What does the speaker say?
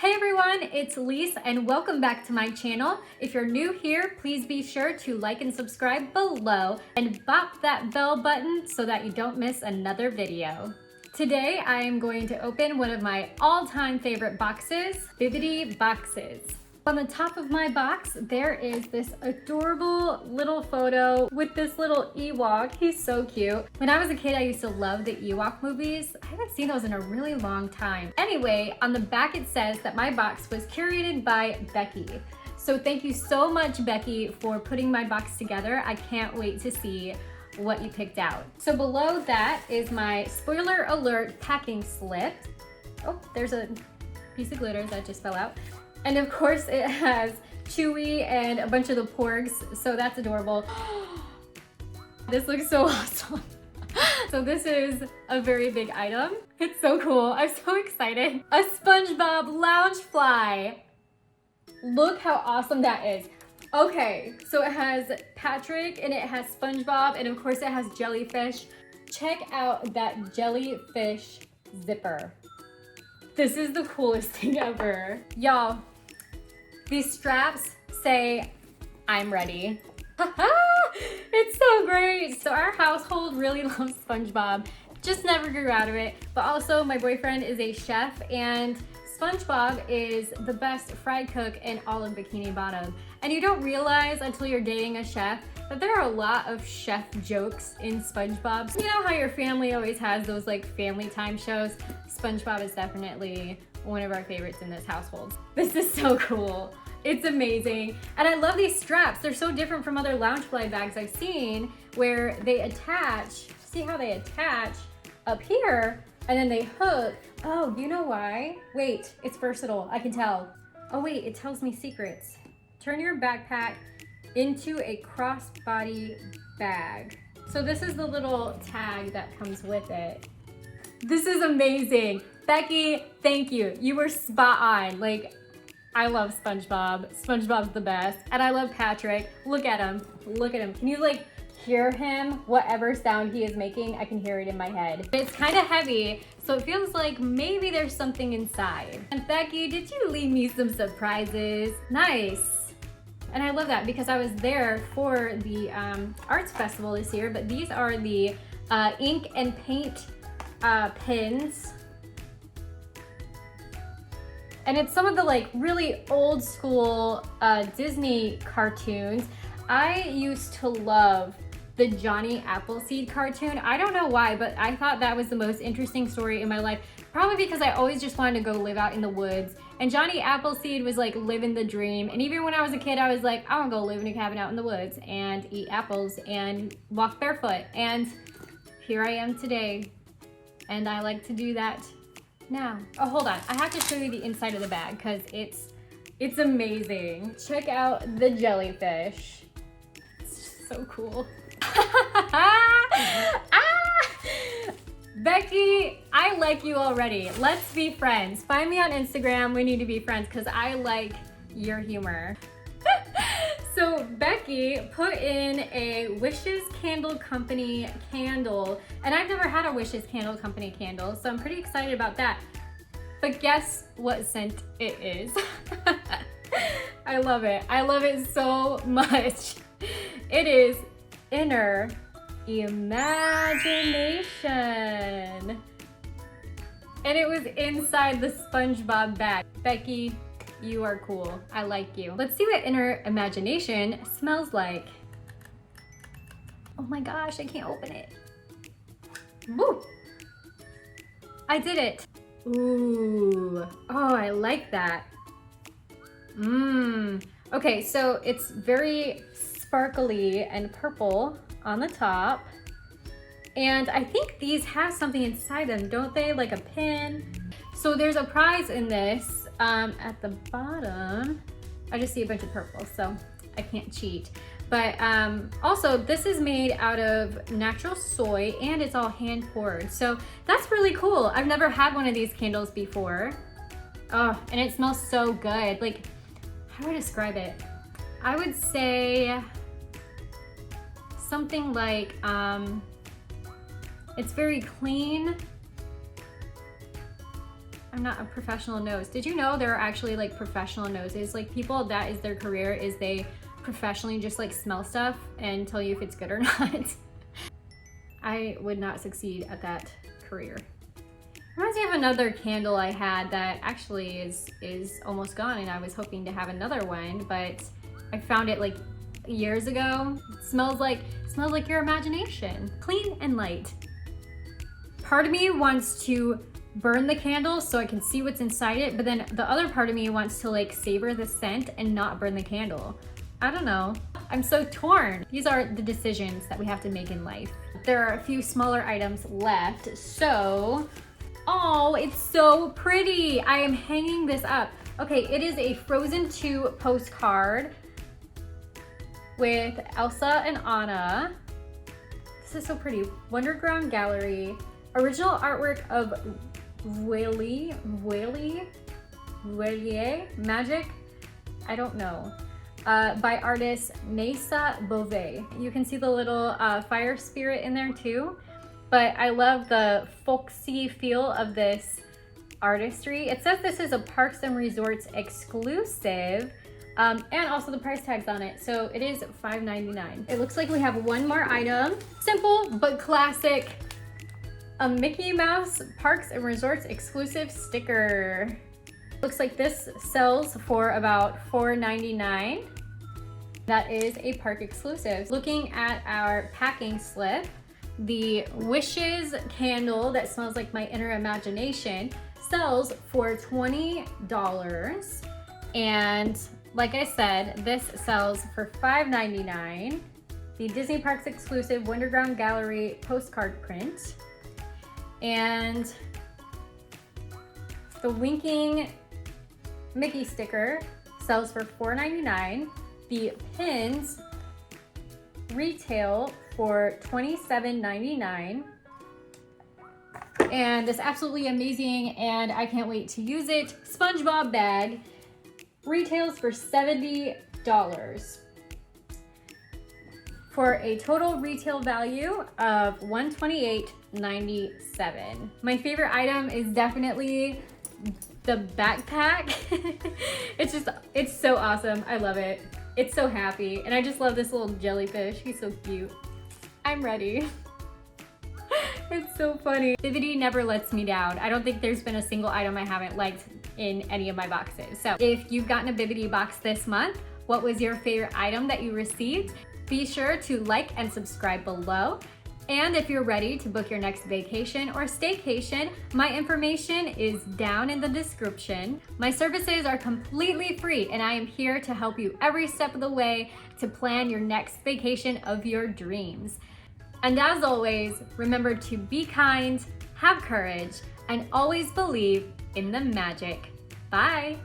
Hey everyone, it's Lise and welcome back to my channel. If you're new here, please be sure to like and subscribe below and bop that bell button so that you don't miss another video. Today I am going to open one of my all-time favorite boxes, Bibbidi boxes. On the top of my box, there is this adorable little photo with this little Ewok. He's so cute. When I was a kid, I used to love the Ewok movies. I haven't seen those in a really long time. Anyway, on the back it says that my box was curated by Becky. So thank you so much, Becky, for putting my box together. I can't wait to see what you picked out. So below that is my spoiler alert packing slip. Oh, there's a piece of glitter that just fell out. And of course it has Chewy and a bunch of the porgs, so that's adorable. This looks so awesome. So this is a very big item. It's so cool, I'm so excited. A SpongeBob Lounge Fly. Look how awesome that is. Okay, so it has Patrick and it has SpongeBob and of course it has jellyfish. Check out that jellyfish zipper. This is the coolest thing ever. Y'all, these straps say, I'm ready. It's so great. So our household really loves SpongeBob. Just never grew out of it. But also my boyfriend is a chef and SpongeBob is the best fry cook in all of Bikini Bottom. And you don't realize until you're dating a chef that there are a lot of chef jokes in SpongeBob. You know how your family always has those like family time shows? SpongeBob is definitely one of our favorites in this household. This is so cool. It's amazing. And I love these straps. They're so different from other Loungefly bags I've seen where they attach, see how they attach up here and then they hook. Oh, you know why? Wait, it's versatile, I can tell. Oh wait, it tells me secrets. Turn your backpack into a crossbody bag. So this is the little tag that comes with it. This is amazing. Becky, thank you. You were spot on. Like, I love SpongeBob. SpongeBob's the best. And I love Patrick. Look at him. Look at him. Can you like hear him? Whatever sound he is making, I can hear it in my head. It's kind of heavy, so it feels like maybe there's something inside. And Becky, did you leave me some surprises? Nice. And I love that because I was there for the arts festival this year, but these are the ink and paint pins. And it's some of the like really old school Disney cartoons. I used to love the Johnny Appleseed cartoon. I don't know why, but I thought that was the most interesting story in my life. Probably because I always just wanted to go live out in the woods. And Johnny Appleseed was like living the dream. And even when I was a kid, I was like, I want to go live in a cabin out in the woods and eat apples and walk barefoot. And here I am today. And I like to do that now. Oh, hold on. I have to show you the inside of the bag because it's amazing. Check out the jellyfish. It's just so cool. Becky, I like you already. Let's be friends. Find me on Instagram. We need to be friends because I like your humor. So Becky put in a Wishes Candle Company candle, and I've never had a Wishes Candle Company candle, so I'm pretty excited about that. But guess what scent it is? I love it. I love it so much. It is Inner Imagination. And it was inside the SpongeBob bag. Becky, you are cool. I like you. Let's see what Inner Imagination smells like. Oh my gosh, I can't open it. Woo! I did it. Ooh. Oh, I like that. Okay, so it's very sparkly and purple on the top. And I think these have something inside them, don't they? Like a pin. So there's a prize in this. At the bottom, I just see a bunch of purple, so I can't cheat. But also, this is made out of natural soy and it's all hand poured. So that's really cool. I've never had one of these candles before. Oh, and it smells so good. Like, how do I describe it? I would say something like, it's very clean. I'm not a professional nose. Did you know there are actually like professional noses? Like people that is their career is they professionally just like smell stuff and tell you if it's good or not. I would not succeed at that career. Reminds me of another candle I had that actually is almost gone, and I was hoping to have another one, but I found it like years ago. It smells like your imagination. Clean and light. Part of me wants to burn the candle so I can see what's inside it, but then the other part of me wants to like savor the scent and not burn the candle. I don't know. I'm so torn. These are the decisions that we have to make in life. There are a few smaller items left, so... Oh, it's so pretty. I am hanging this up. Okay, it is a Frozen 2 postcard with Elsa and Anna. This is so pretty. Wonderground Gallery. Original artwork of Whaley Magic? I don't know. By artist Mesa Beauvais. You can see the little fire spirit in there too. But I love the folksy feel of this artistry. It says this is a Parks and Resorts exclusive, and also the price tag's on it. So it is $5.99. It looks like we have one more item. Simple but classic. A Mickey Mouse Parks and Resorts exclusive sticker. Looks like this sells for about $4.99. That is a park exclusive. Looking at our packing slip, the Wishes candle that smells like my inner imagination sells for $20. And like I said, this sells for $5.99. The Disney Parks exclusive Wonderground Gallery postcard print. And the Winking Mickey sticker sells for $4.99. The pins retail for $27.99. And this absolutely amazing, and I can't wait to use it, SpongeBob bag retails for $70 for a total retail value of $128.97. My favorite item is definitely the backpack. It's so awesome. I love it. It's so happy. And I just love this little jellyfish. He's so cute. I'm ready. It's so funny. Bibbidi never lets me down. I don't think there's been a single item I haven't liked in any of my boxes. So if you've gotten a Bibbidi box this month, what was your favorite item that you received? Be sure to like and subscribe below. And if you're ready to book your next vacation or staycation, my information is down in the description. My services are completely free, and I am here to help you every step of the way to plan your next vacation of your dreams. And as always, remember to be kind, have courage, and always believe in the magic. Bye.